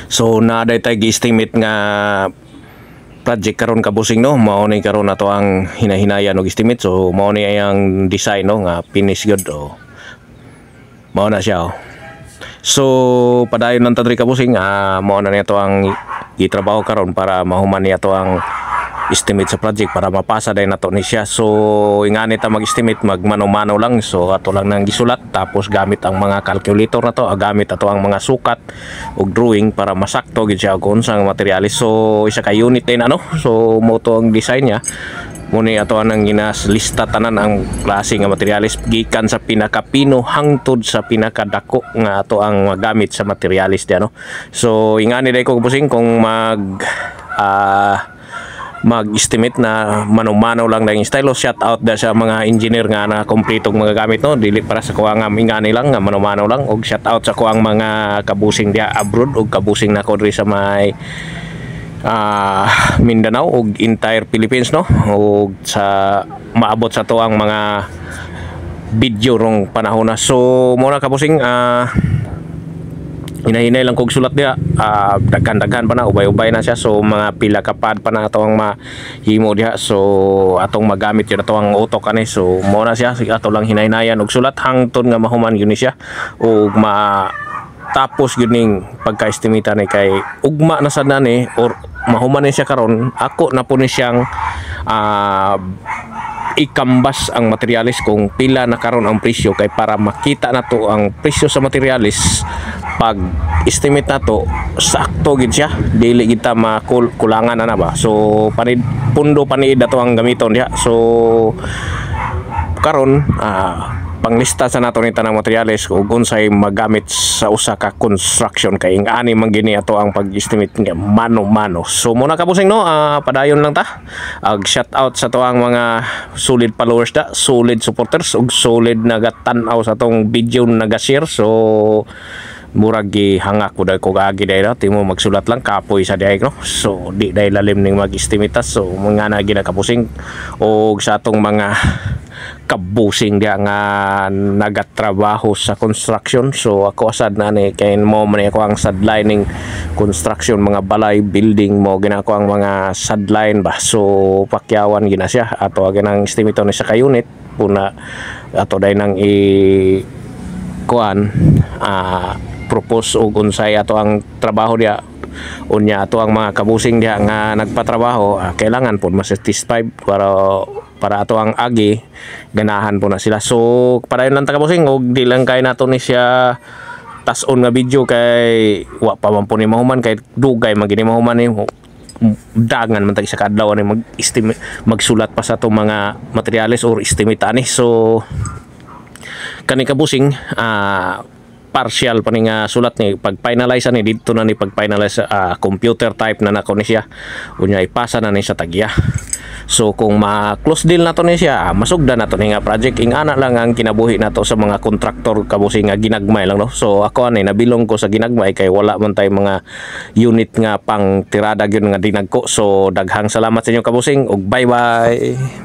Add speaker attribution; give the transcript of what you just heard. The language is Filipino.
Speaker 1: So na day tay gi-estimate nga project karon kabusing no, mao ni karon ato ang hinahinayan og estimate. So mao ni ang design no nga finish good mao na siya So padayon ng tadri kabusing mao na nito ang gitrabaho karon para mahuman niya to ang estimate sa project para mapasa day nato ni siya. So ingani ta mag-estimate magmano-mano lang, so ato lang nang gisulat tapos gamit ang mga calculator na to, gamit ato ang mga sukat ug drawing para masakto gid siya kung unsang materialis. So isa ka unit din so mo to ang design niya. Muni ato ang ginaslista tanan ang klase nga materialis gikan sa pinakapino hangtod sa pinakadako nga ato ang magamit sa materialis di So ingani day ko busing kung mag-estimate na mano-mano lang dahil style. Shout out da sa mga engineer nga na kompletong mga gamit no, dili para sa kuwang ingani lang nga mano-mano lang, og shout out sa kuwang mga kabusing dia abroad og kabusing na ko sa may Mindanao og entire Philippines no, og sa maabot sa to ang mga video rong panahon na. So muna kabusing hinahinay lang kog sulat dia, daghan-daghan pa na, ubay-ubay na siya. So mga pila kapad pa na atong mahimo diha, so atong magamit yun atong utok ani. So mo na siya, ato lang hinahinayan og sulat hangtod nga mahuman yun siya og tapos gining pagka-estimate ni kay ugma na sad nani or mahuman ni siya karon. Ako na po ni siyang ikambas ang materialis kung pila na karon ang presyo, kay para makita na to ang presyo sa materialis pag estimate na to sakto gid siya, dili kita makulangan na ba. So pundo panid ato ang gamiton diha. So karon panglista sa nato ni tanang materialis ug unsay magamit sa usa ka construction, kay ani man gini ato ang pag-estimate nga mano-mano. So muna kabusing no, padayon lang ta. Shout out sa to ang mga solid followers da, solid supporters ug solid nagatan-aw sa tong video naga-share. So murag gihangak ko dahil ko kaagi dahil timo magsulat lang kapoy sa diay no. So di dahil lalim ning mag-estimate. So mga na ginakabusing og sa atong mga kabusing dia nga nagatrabaho sa construction. So ako asad na ni kay mo man ako ang sadlining construction, mga balay building mo ginako ang mga sadline ba. So pakyawan gina siya ato ginang estimate ni sa ka unit puna ato day nang kuan propose og unsay ato ang trabaho dia. Unya ato ang mga kabusing dia nga nagpatrabaho kailangan po ma-satisfy para ato ang agi ganahan po na sila. So padayon lang ta kabusing og di lang kay nato ni siya tas-on nga video kay wa pa man po ni mahuman kay dugay magini mahuman ni dagan man tag isa kadlaw ni magsulat pa sa to mga materials or estimate ani. So kani kabusing partial pa ni nga sulat ni pag-finalize ni dito na ni pag-finalize computer type na nako ni siya unya ipasa na ni sa tagya. So kung ma-close deal nato ni siya masugdan nato ni nga project ingana lang ang kinabuhi nato sa mga kontraktor kabusing nga ginagmay lang no. So ako ani nabilong ko sa ginagmay kay wala man tay mga unit nga pang tirada gyud nga dinagko. So daghang salamat sa inyo kabusing ug bye bye.